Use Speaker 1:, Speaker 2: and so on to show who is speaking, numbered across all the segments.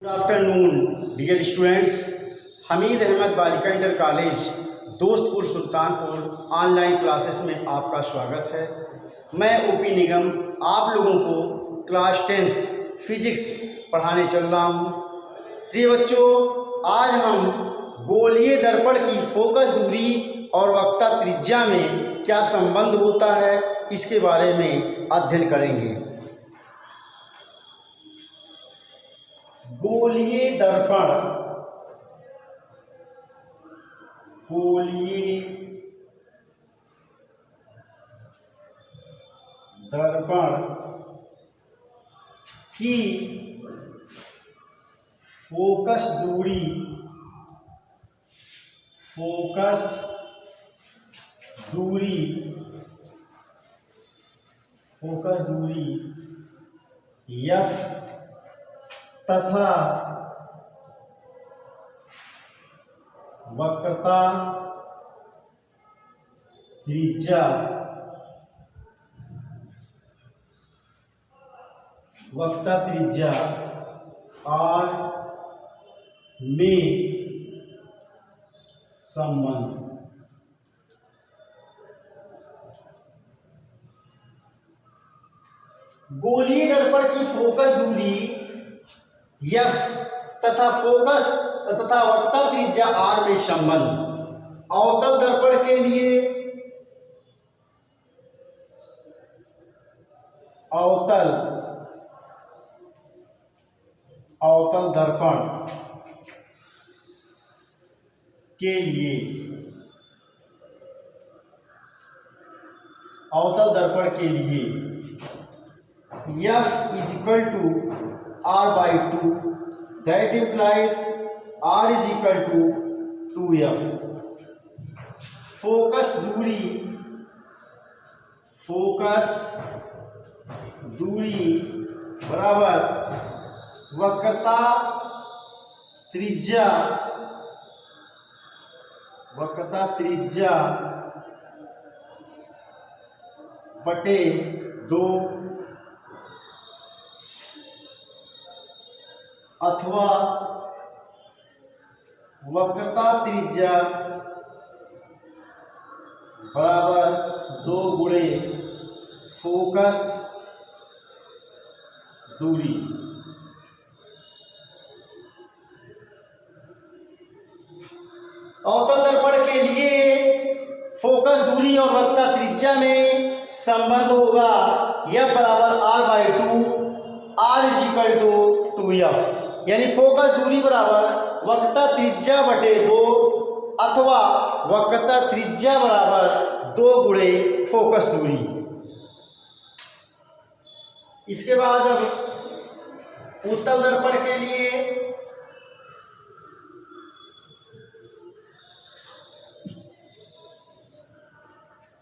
Speaker 1: Afternoon dear students, Hamid Ahmad बालिका inter college Dostpur Sultanpur online classes में आपका स्वागत है। मैं ओपी निगम आप लोगों को क्लास 10th फिजिक्स पढ़ाने चल रहा हूँ। प्रिय बच्चों, आज हम गोलीय दर्पण की फोकस दूरी और वक्रता त्रिज्या में क्या संबंध होता है इसके बारे में अध्ययन करेंगे। गोलीय दर्पण की फोकस दूरी F तथा वक्रता त्रिज्या R में संबंध। गोलीय दर्पण की फोकस दूरी F तथा वक्रता त्रिज्या R में संबंध। अवतल दर्पण के लिए अवतल दर्पण के लिए F is equal to R/2, that implies R is equal to 2F। Focus दूरी बराबर वक्रता त्रिज्या बटे 2 अथवा वक्रता त्रिज्या बराबर 2 गुणे फोकस दूरी। अवतल दर्पण के लिए फोकस दूरी और वक्रता त्रिज्या में संबंध होगा F बराबर R/2, R is equal to 2F, यानी फोकस दूरी बराबर वक्रता त्रिज्या बटे 2 अथवा वक्रता त्रिज्या बराबर 2 गुणे फोकस दूरी। इसके बाद अब उत्तल दर्पण के लिए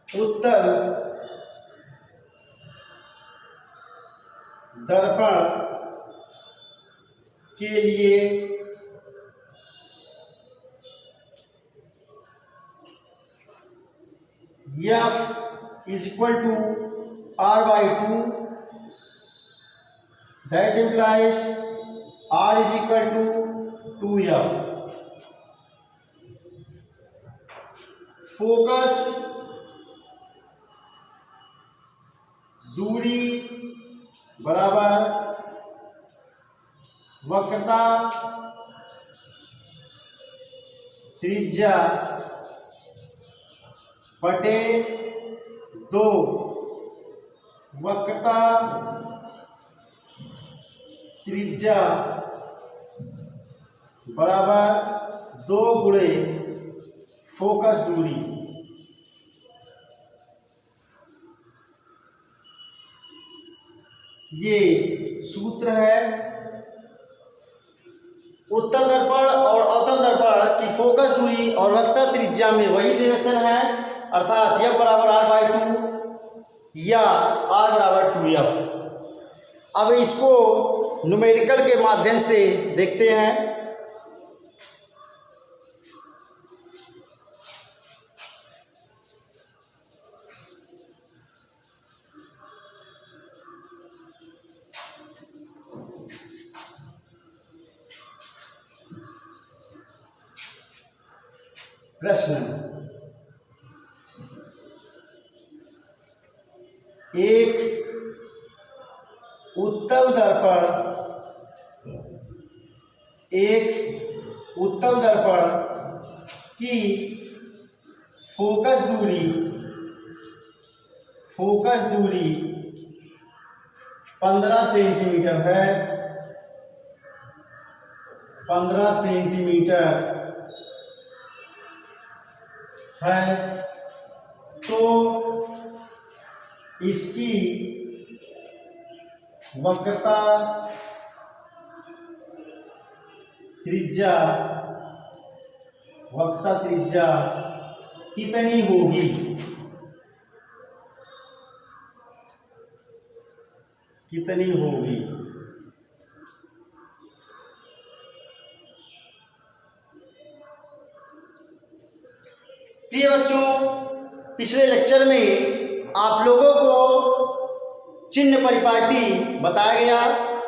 Speaker 1: उत्तल दर्पण के लिए F is equal to R/2, that implies R is equal to 2F। Focus दूरी बराबर वक्रता त्रिज्या बटे 2 वक्रता त्रिज्या बराबर 2 गुणे फोकस दूरी। ये सूत्र है। उत्तल दर्पण और अवतल दर्पण की फोकस दूरी और वक्रता त्रिज्या में वही रिलेशन है, अर्थात F बराबर R/2 या R बराबर 2F। अब इसको न्यूमेरिकल के माध्यम से देखते हैं। प्रश्न, एक उत्तल दर्पण की फोकस दूरी 15 सेंटीमीटर है, 15 सेंटीमीटर है, तो इसकी वक्रता त्रिज्या कितनी होगी? प्रिय बच्चों, पिछले लेक्चर में आप लोगों को चिन्ह परिपाटी बताया गया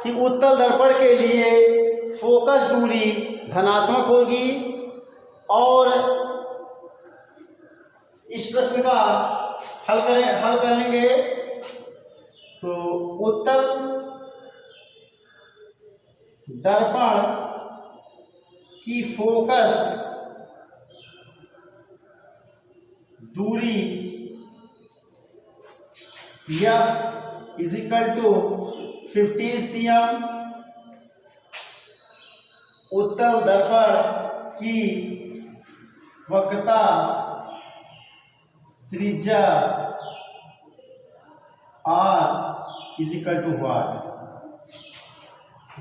Speaker 1: कि उत्तल दर्पण के लिए फोकस दूरी धनात्मक होगी, और इस प्रश्न का हल करेंगे तो उत्तल दर्पण की फोकस दूरी F is equal to 15 cm, उत्तल दर्पण की वक्रता त्रिज्या R is equal to what?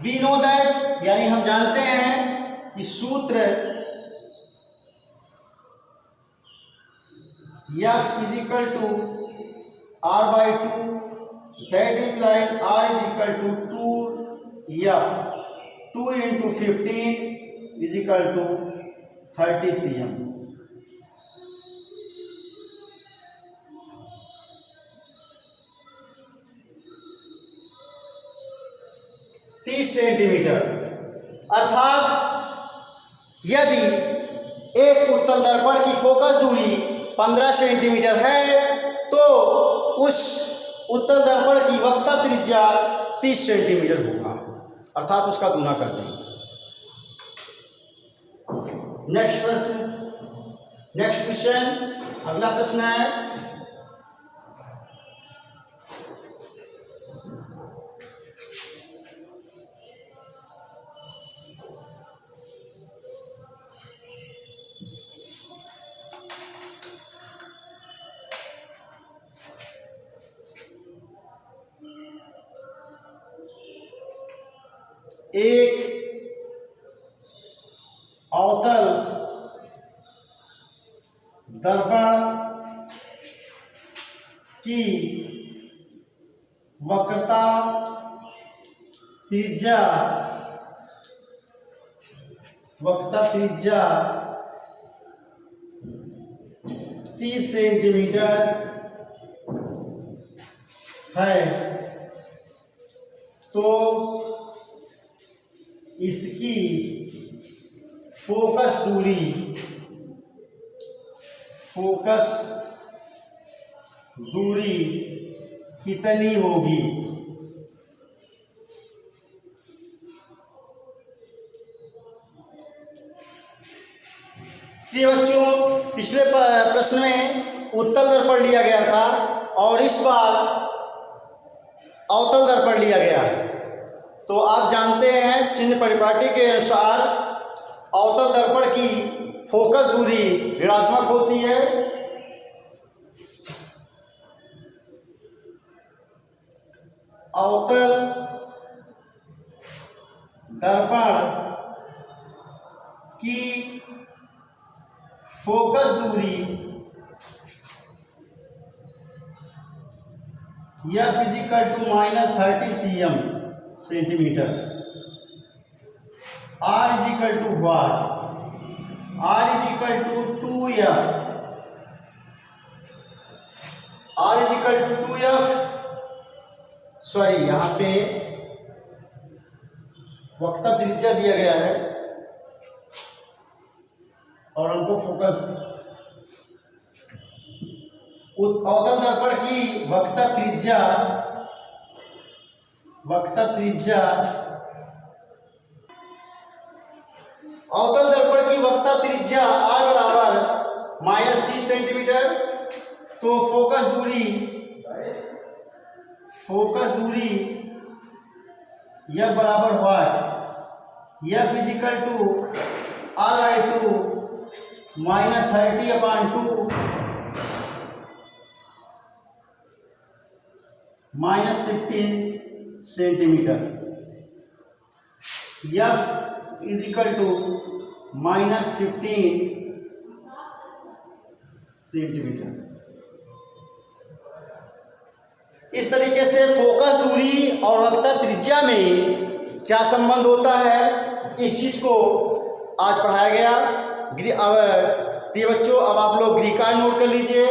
Speaker 1: We know that, यानी हम जानते हैं कि सूत्र F is equal to R/2, that implies R is equal to 2F, 2 into 15 is equal to 30 cm। 30 centimetre, अर्थात यदि एक उत्तल दर्पण की फोकस दूरी 15 सेंटीमीटर है तो उस उत्तल दर्पण की वक्रता त्रिज्या 30 सेंटीमीटर होगा, अर्थात उसका गुना कर दें। नेक्स्ट क्वेश्चन, अगला प्रश्न है एक अवतल दर्पण की वक्रता त्रिज्या 30 सेंटीमीटर है, तो इसकी फोकस दूरी कितनी होगी? प्रिय बच्चों, पिछले प्रश्न में उत्तल दर्पण लिया गया था और इस बार अवतल दर्पण लिया गया है। तो आप जानते हैं चिन्ह परिपाटी के अनुसार अवतल दर्पण की फोकस दूरी ऋणात्मक होती है, अवतल दर्पण की फोकस दूरी F is equal to -30 cm centimetre, R is equal to what? R is equal to 2F, R is equal to 2F, sorry यहाँ पे वक्रता त्रिज्या दिया गया है और हमको फोकस अवतल दर्पण की वक्रता त्रिज्या अवतल दर्पण की वक्रता त्रिज्या r बराबर -30 सेंटीमीटर। तो फोकस दूरी F बराबर what, F is equal to r/2 -30/2 -15 centimetre. F is equal to -15 centimetre. इस तरीके से फोकस दूरी और वक्रता त्रिज्या में क्या संबंध होता है, इस चीज को आज पढ़ाया गया। अब प्रिय बच्चों, अब आप लोग ग्रीकार्ड नोट कर लीजिए।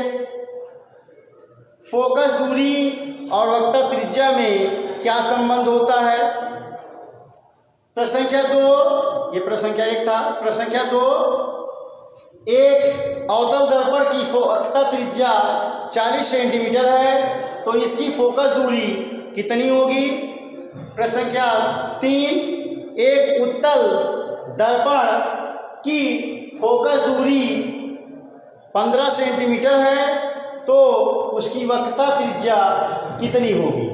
Speaker 1: फोकस दूरी और वक्रता त्रिज्या में क्या संबंध होता है। प्रश्न संख्या 2, ये प्रश्न संख्या 1 था। प्रश्न संख्या 2, एक अवतल दर्पण की वक्रता त्रिज्या 40 सेंटीमीटर है, तो इसकी फोकस दूरी कितनी होगी। प्रश्न संख्या 3, एक उत्तल दर्पण की फोकस दूरी 15 सेंटीमीटर है, तो उसकी वक्रता त्रिज्या कितनी होगी।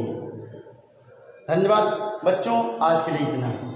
Speaker 1: धन्यवाद बच्चों, आज के लिए इतना ही।